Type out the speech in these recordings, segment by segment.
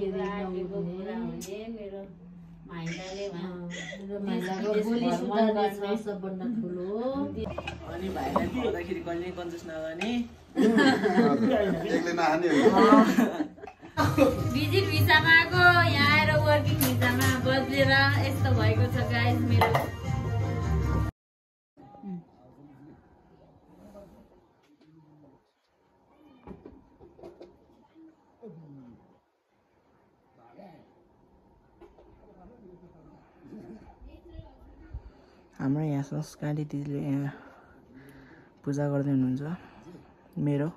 फेरि नहुने मेरो माइलाले माइलाको बोली सुधार्ने छ सबभन्दा ठुलो अनि भाइलाई खुवाउँदाखेरि कहिले कन्जुस नगर्ने एकले नहाने भिजिट भिसामा आएको यहाँ आएर वर्किङ भिसामा बदलेर यस्तो भएको छ गाइस मेरो हाम्रो यहाँ संस्कारी दिदीले यहाँ पूजा गर्दै हुनुहुन्छ मेरो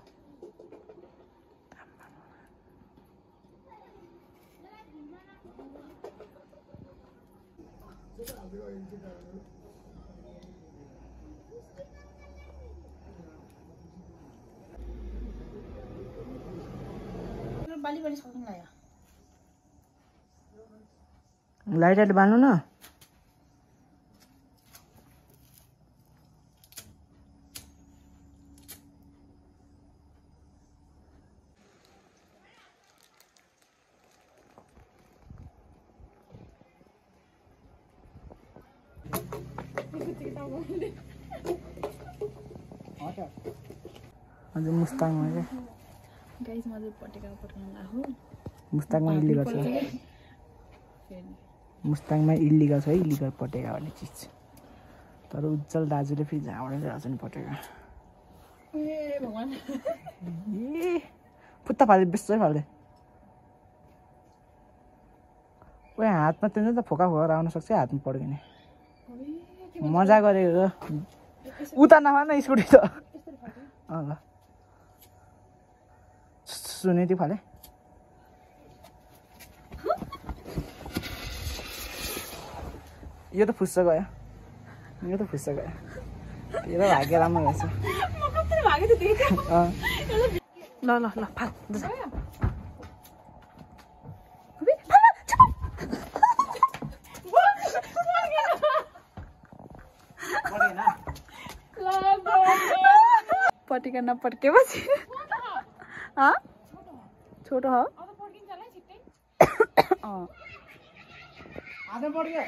लाइट बाल्नु न हजुर मुस्ताङमा चाहिँ गाइस म पटेका पट्काउन आहो मुस्ताङमा इलिगल छ मुस्ताङमा इलिगल छ इलिगल पटेका भन्ने चिज तर उज्जवल दाजुले फेरि झाँबाट ल्याएको छ नि पटेका ए भगवान ए पुत्ता फाल्दै बेसै फाल्दै ओ हातमा त्यो त फोका फोका आउन सक्छ हातमा पड्किने मजा गरेको उता नफाल्न स्कुटी त ल सुने त्यो फाले यो त फुस्छ गयो यो त फुस्छ गयो यो त भाग्य राम्रो रहेछ ल ल ल फाल पटेका नपड्केपछि छोटो हो आधा पड्क्यो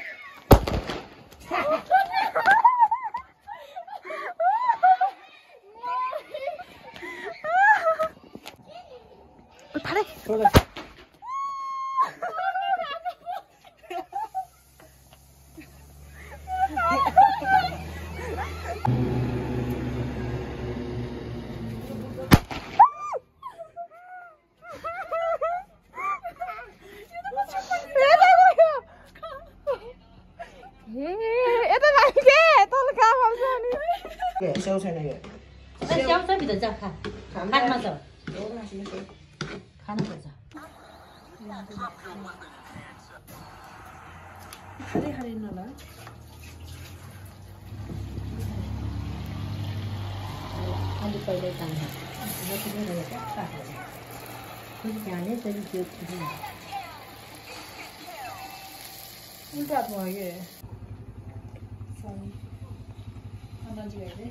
स्याउ छैन यो स्याउ छ भित्र जा खा खानमा छ खानु पर्छ खाली खाली नला खाली पहिले खान्छ जति पनि रहेछ काट्छ फेरि जाने फेरि त्यो उल्टा भयो के नजिक आइदे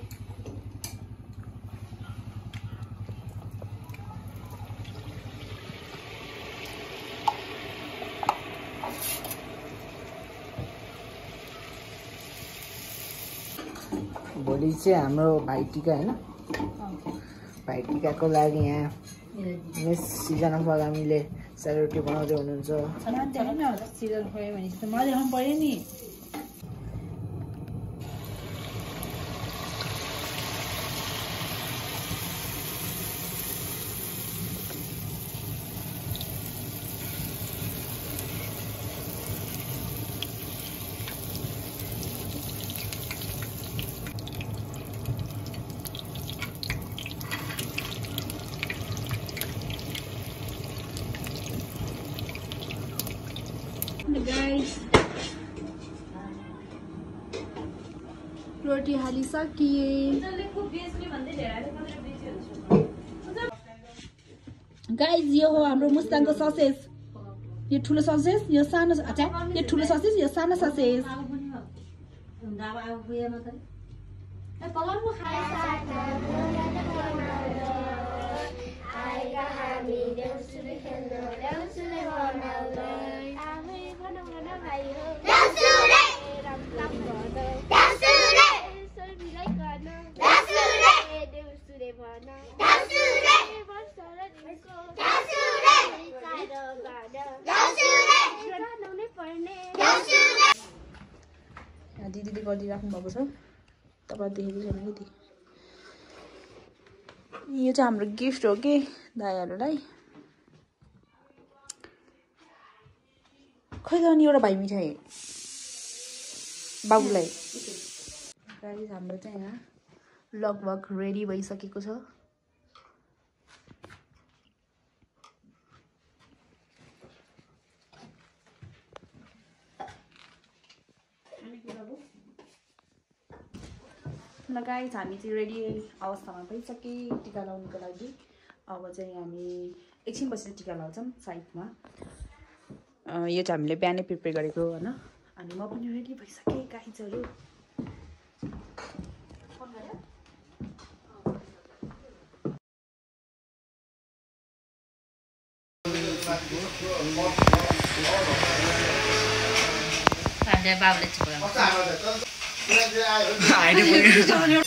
भोलि चाहिँ हाम्रो भाइटिका होइन भाइटिकाको लागि यहाँ यस सिजन अफ हामीले सेलरोटी बनाउँदै हुनुहुन्छ सिजन भयो भने त मलाई देखाउनु पर्यो नि guys रोटी हालिसकिए गाइज यो हो हाम्रो मुस्ताङको ससेज यो ठुलो ससेज यो सानो अच्छा यो ठुलो ससेज यो सानो ससेज दिदीले गरिदिइराख्नु भएको छ तपाईँ देखेको छैन कि यो चाहिँ हाम्रो गिफ्ट हो कि दाइहरूलाई खै त अनि एउटा भाइ मिठाई बाबुलाई गाइस हाम्रो चाहिँ यहाँ लगभग रेडी भइसकेको छ ल गाइस हामी चाहिँ रेडी अवस्थामा भइसके टिका लाउनुको लागि अब चाहिँ हामी एकछिनपछि टिका लाउँछौँ साइडमा यो चाहिँ हामीले बिहानै प्रिपेयर गरेको होइन अनि म पनि रेडी भइसकेँ गाइजहरू बाबुले के भने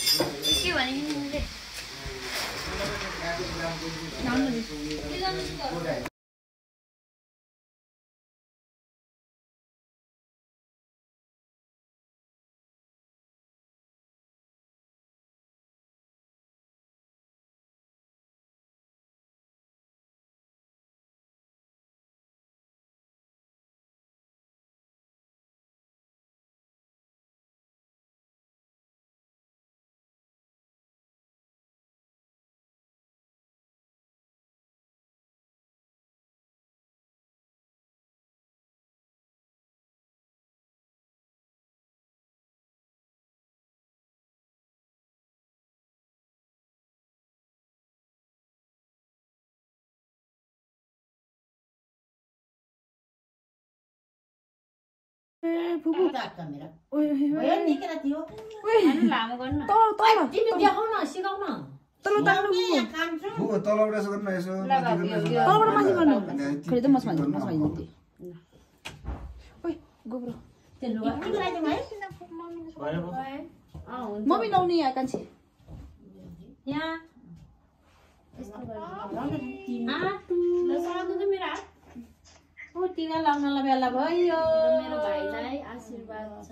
फुपू मम्मी लाउने यहाँ कान्छी टिका लाउनलाई बेला भयो मेरो भाइलाई आशीर्वाद छ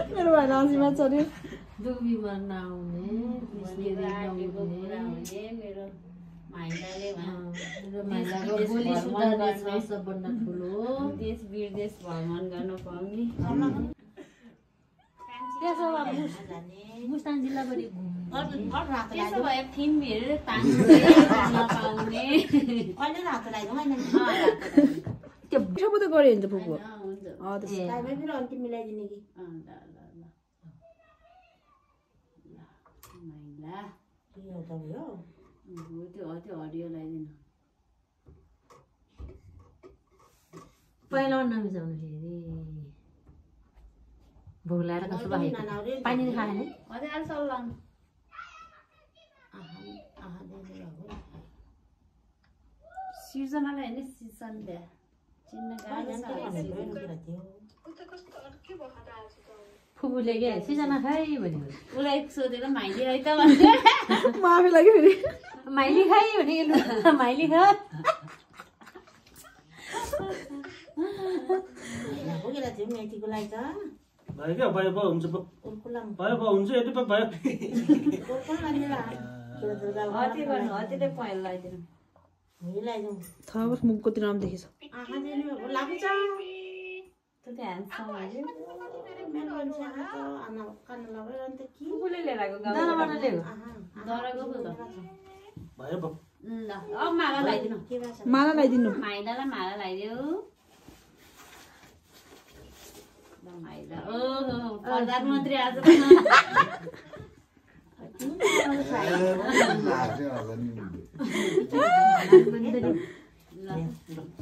मेरो भाइलाई आशीर्वाद छ नि दुबीमा नआउने मेरो माइलाले सबभन्दा ठुलो देश विदेश भ्रमण गर्न पाउने मुस्ताङ जिल्लाभरि त्यसो भए फिल्म हेरेर पाउने त्यो सब त गऱ्यो हुन्छ फुपू अन्तिम मिलाइदिने कि त्यो हरियो लगाइदिनु पहिला नमिसाउनु फेरि भोग लगाएर कस्तो भएको पानी खाएन सिर्जनालाई होइन सन्ध्या फुपूले के सिर्जना खाइ भन्यो उसलाई सोधेर माइली है त माफी लाग्यो फेरि माइली खाइ भने माइली खा मेथीको लागि त भयो क्या भयो भयो हुन्छ भयो भयो हुन्छ यति पो भयो थाहा होस् मुखको तिर नाम देखेछ माला लगाइदिनु माइलालाई माला लगाइदेऊ प्रधानमन्त्री आज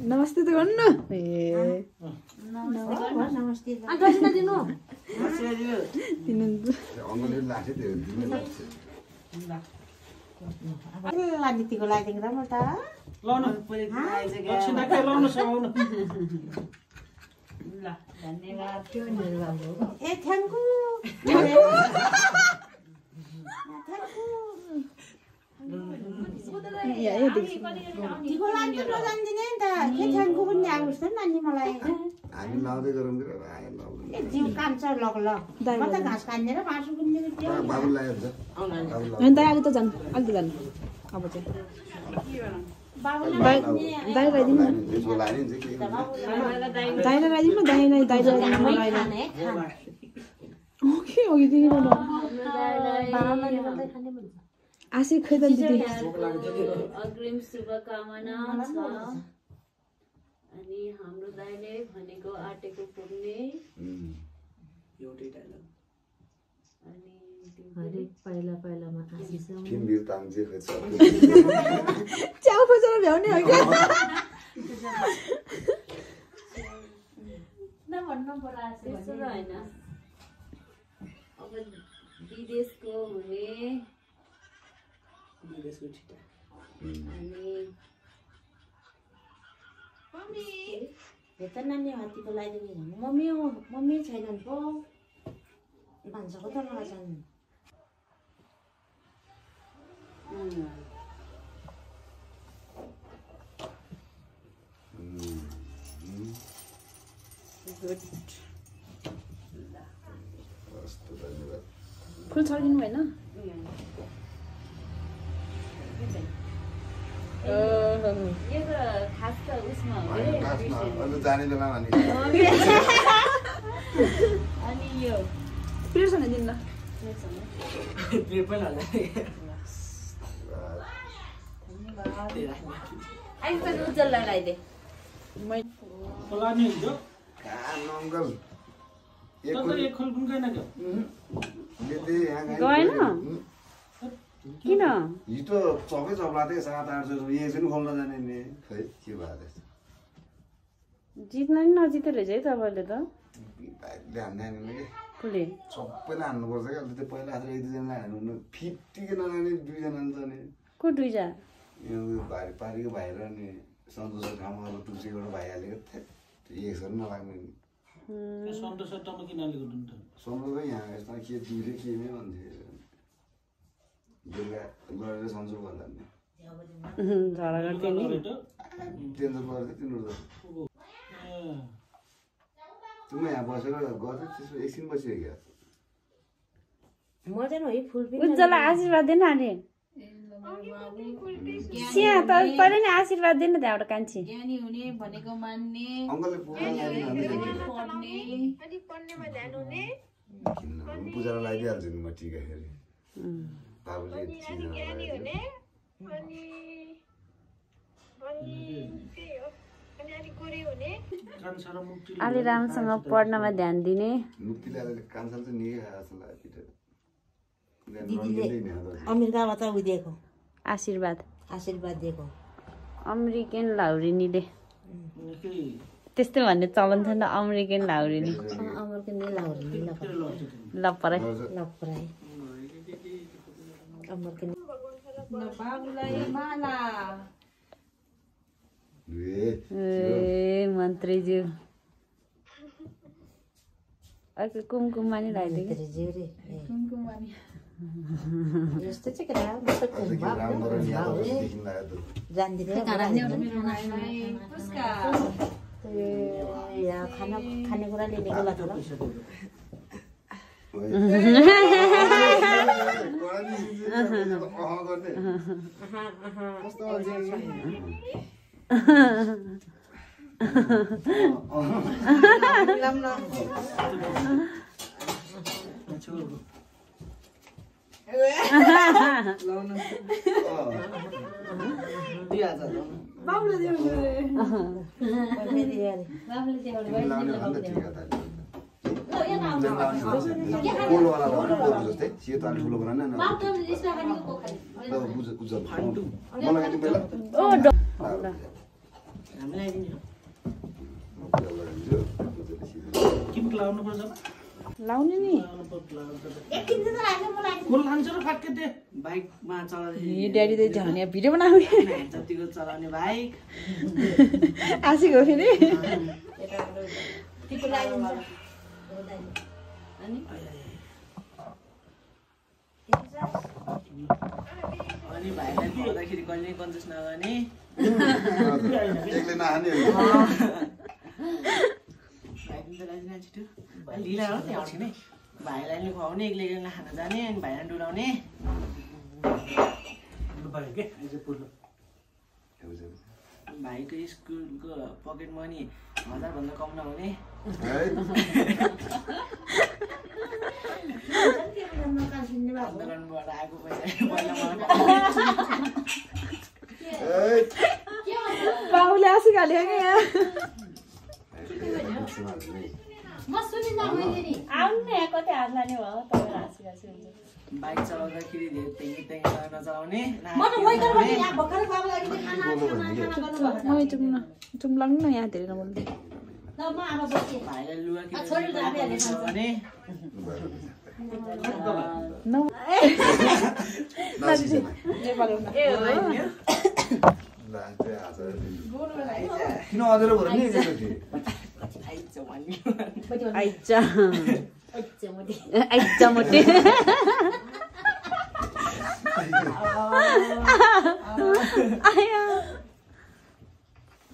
नमस्ते त गर्नु न नमस्ते दिनु लादितीको लाइदिङ र म त लाउनु दक्षिणा के लाउनु समाउनु ल धन्यवाद त्यो मेरो बाबु ए थ्याङ्क यू तिको लान्छ नजान्दिने नि त के थ्याङ्क यू पनि आउँछ नानी मलाई हामी लाउँदै गरौँ कि ए जिउ काम छ लग ल म त घाँस काट्नेर मासु किन्ने त्यो बाबु लगाइन्छ अनि दाइ अहिले त झन् अहिले त झन् अब चाहिँ दाइ लगाइदिनु त्यसको लाइदिन्छ के दाइलाई लगाइदिनु न दाइलाई ओके अघिदेखि आशी खै त दिदी अग्रिम शुभकामना छ अनि हाम्रो दाइले भनेको आटेको पुग्ने अनि हरेक पहिला पहिलामा आशिष किनबिर ताङजे खोज्छ च्याउ खोजेर भ्याउने हो क्या त्यस्तो र होइन अब विदेशको हुने अनि हेर्दा नानी हात्तीको लाइदिने मम्मी छैनन् पो भान्साको तलमा छन् फुल छरिदिनु भएन यो त खास त उसमा हो अहिले जाने बेला भने अनि यो प्लेट छैन दिनु ल अहिले त उज्जवललाई लगाइदे लाने हुन्छ कान अङ्कल एक खोल पनि गएन क्या गएन किन हिटो चौकै चौला थियो 700-800 रुपियाँ एकछिन खोल्न जाने नि खै के भयो त्यस्तो जित्न नि नजिते रहेछ है तपाईँले त भाइले हान्दैन कि कसले सबैलाई हान्नुपर्छ क्या त्यो पहिला हालेर एक दुईजनालाई हान्नु 50 के नजाने 2 जना नि त नि को दुईजा यो भाइ पारीको भाइ र नि सन्तोषको ठाउँमा अब तुलसीबाट भाइहालेको थियो एकसम्म नलाग्ने नि सन्टो सट्टामा किन हालेको नि त सन्तोषको यहाँ यसमा के दुईले के नै भन्थ्यो बेलुका गरेर सन्चो भन्दा नि झगडा गर्थ्यो नि टेन्सन पर्थ्यो तिनीहरू त तिमी यहाँ बसेर गर्थ्यो त्यसो एकछिन बसियो क्या मजा न है फुल उज्जवललाई आशीर्वाद दिनु हाले सिया त पहिले नै आशीर्वाद दिनु त्यहाँबाट कान्छी ज्ञानी हुने भनेको मान्ने अङ्कलले पूजालाई लगाइदिइहाल्छु नि म टिका फेरि बाबुले अलि राम्रोसँग पढ्नमा ध्यान दिने मुक्तिले कान्छा चाहिँ निकै खाएको जस्तो लाग्यो अमेरिकाबाट उदिएको आशीर्वाद दिएको अमेरिकन लाहुरिनीले त्यस्तै भन्ने चलन छ नि अमेरिकन लाहुरिनी अमेरिकन लाहुरिनी लपराई अमेरिकन बाबुलाई माला ए मन्त्रीज्यू अर्को कुमकुममा नि लगाइदियो यस्तो चाहिँ केटा खानेकुरा लिने बेला छ लाउने नि फुल लान्छ र फाट्के दे बाइकमा चलाउँदै यो ड्याडी त झन् भिडियो बनाउने जतिको चलाउने बाइक आशिक हो फेरि अनि भाइलाई खुवाउँदाखेरि कहिले कन्जुस नगर्ने एकले नखाने भाइले छिटो ढिला हो नि एकछिन है भाइलाई नि खुवाउने एक्लै एक्लै खान जाने अनि भाइलाई डुलाउने भाइको स्कुलको पकेट मनी 1000 भन्दा कम नहुने दोकानबाट आएको पैसा बाबुले आशिक हाल्यो क्या यहाँ आउनु न यहाँ कतै हात लाने भयो तपाईँ हाँसी हुन्छ बाइक चलाउँदाखेरि धेरै तेङ्गी नचलाउने चुम्लाउनु न यहाँ धेरै नबोल्नु भाइलाई लुगा किने किन अधेरो भयो नि आइचा मोटे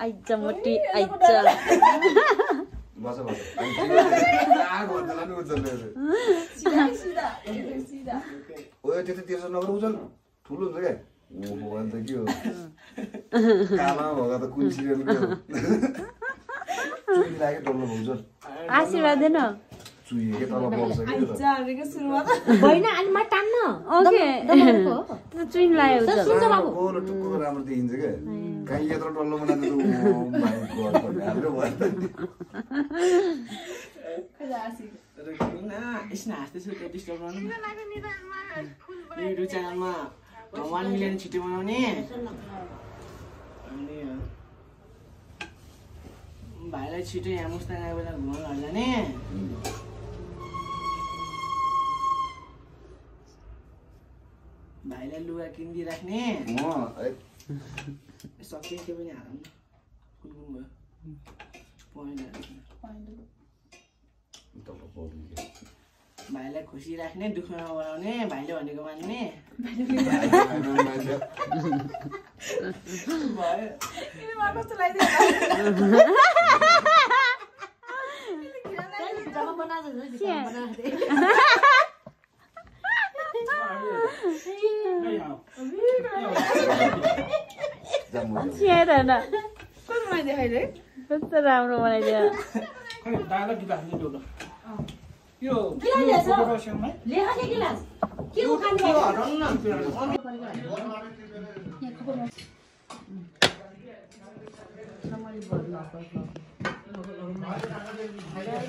आइचा मोटी आइचा बस बस ओ त्यो त तेर्सो नगर उजल ठुलो हुन्छ क्या ओहो अन्त के हो काला भगा त कुन सिरियलको चुई लाग्यो डल्लो हुन्छ आशीर्वाद देन चुइके तल बल्छ कि होइन अनि म टान्न ओके त्यो चुइन लाग्यो गोलो टुक्को राम्रो देखिन्छ क्या कहीँ यत्रो डल्लो बनाएको भाइ घर भन्ने हाम्रो भयो यसमा हाँस्दैछु त्यो डिस्टर्ब गर्नु युट्युब च्यानलमा 1 मिलियन छिटो बनाउने अनि भाइलाई छिटो यहाँ मुस्ताङ आएको बेला घुमाउनु लैजाने भाइलाई लुगा किनिदिइराख्ने सक्ने त्यो पनि हालौँ कुन कुन भयो भाइलाई खुसी राख्ने दुःख नबनाउने भाइले भनेको मान्ने कस्तो राम्रो बनाइदियो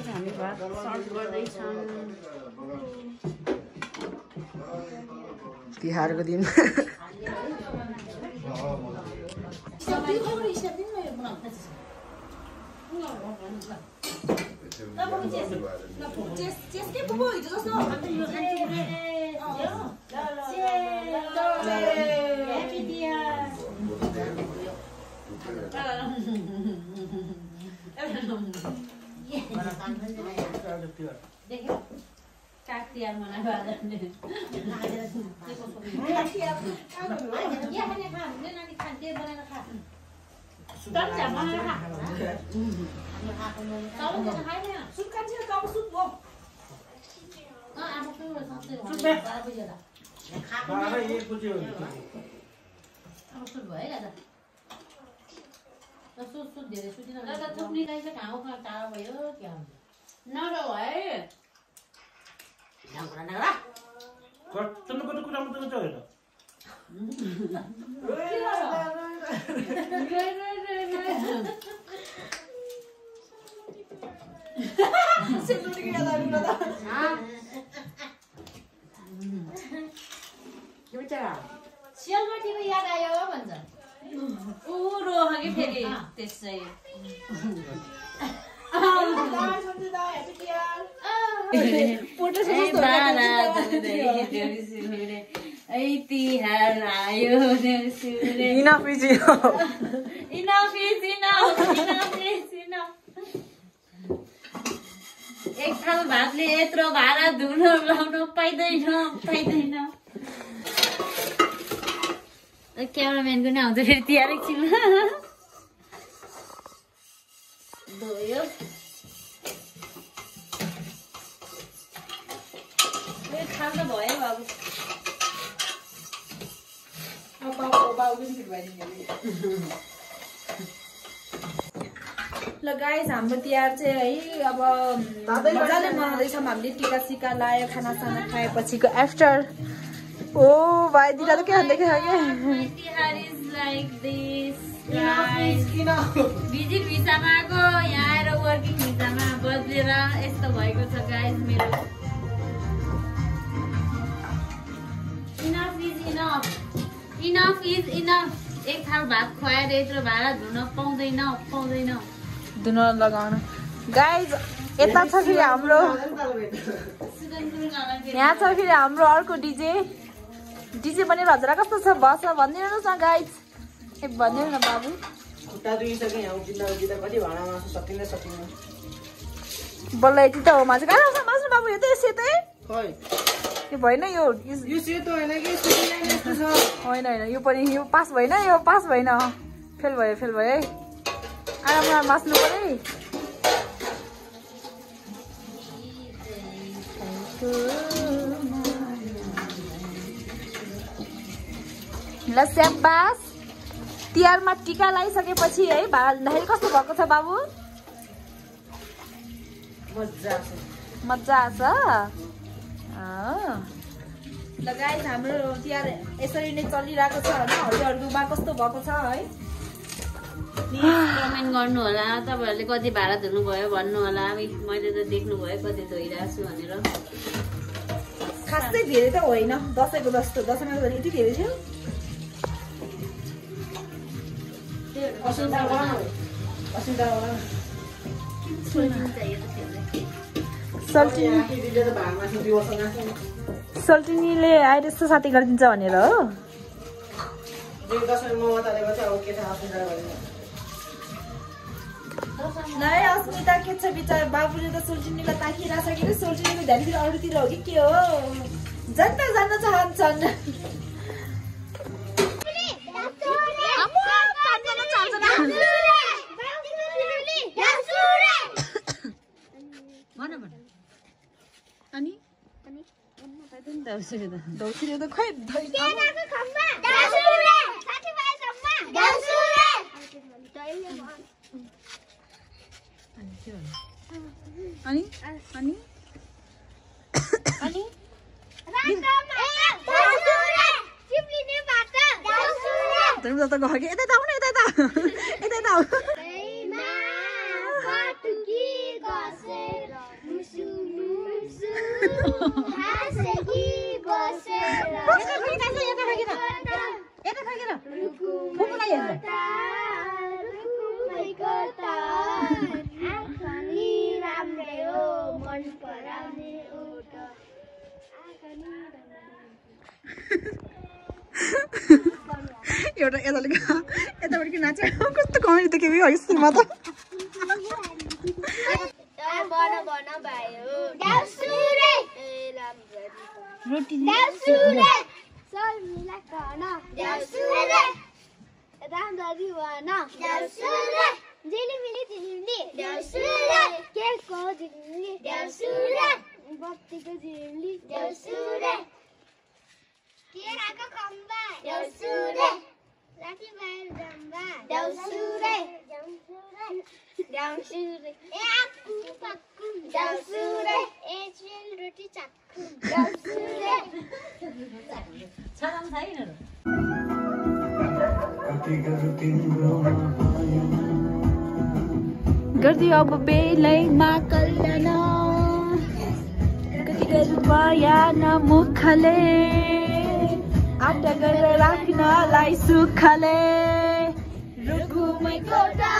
हामी भात सर्भ गर्दैछौँ तिहारको दिन सेलरोटीको याद आयो भन्छ ऊ रोह कि फेरि त्यसै Enough is enough. Enough is enough. एक थाल भातले यत्रो भाँडा धुन लाउन पाइँदैन। क्यामेराम्यानको नि आउँछ फेरि तिहार एकछिनमा धोयो। थाल त भयो बाबु। ल गाइस हाम्रो तिहार चाहिँ है अब मजाले मनाउँदैछौँ हामीले टिका सिका लायो खानासाना खाएपछिको आफ्टर ओ भाइ दिदा त के भन्दै थियो के Tihar is like this visit भिसामा आएको यहाँ आएर वर्किङ भिसामा बदलेर यस्तो भएको छ गाइस मेरो। इनफ इज इनफ एक थाल भात खुवाएर यत्रो भाँडा धुन पाउँदैन। धुन लगाउन गाइज यता छ फेरि हाम्रो यहाँ छ फेरि हाम्रो अर्को डिजे पनि हजुर कस्तो छ बस भनिदिनुहोस् न गाइज भनिदिनु न बाबु। बल्ल यति त हो मासु कहाँ आउँछ मासु बाबु यो त सेतै यो भएन यो सेतो होइन कि होइन यो पनि यो पास भएन फेल भयो है आराम मास्नु पर्यो है। ल स्याबास तिहारमा टिका लगाइसकेपछि है भाडा धुँदाखेरि कस्तो भएको छ बाबु? मजा आछ। ल गाइस हाम्रो तिहार यसरी नै चलिरहेको छ होइन हजुरहरूमा कस्तो भएको छ है कमेन्ट गर्नु होला तपाईहरुले कति भाडा धुनु भयो भन्नु होला। मैले त देख्नु भयो कति धोइरहेको छु भनेर। खासै धेरै त होइन दसैँको जस्तो दसैँमा त यति धेरै थियो। सल्टिनीले आएर यस्तो साथी गरिदिन्छ भनेर हो। नै अस्मिता के छ बिचार बाबुले त सोल्टिनीलाई ताकिरहेछ कि सोल्टिनीको ध्यान फेरि अरूतिर हो कि के हो जान्न चाहन्छन्। दौसिरे त खै अनि त गयो कि यतै आऊ न यतै आऊ एउटा यताबाट नाचे कस्तो कमेडी देख्यो है स्कुलमा त गर्दियो अब बेलैमा कल्याण कति बयान मुखले आटा गरेर राख्नलाई सुखले रुकुमै कोटा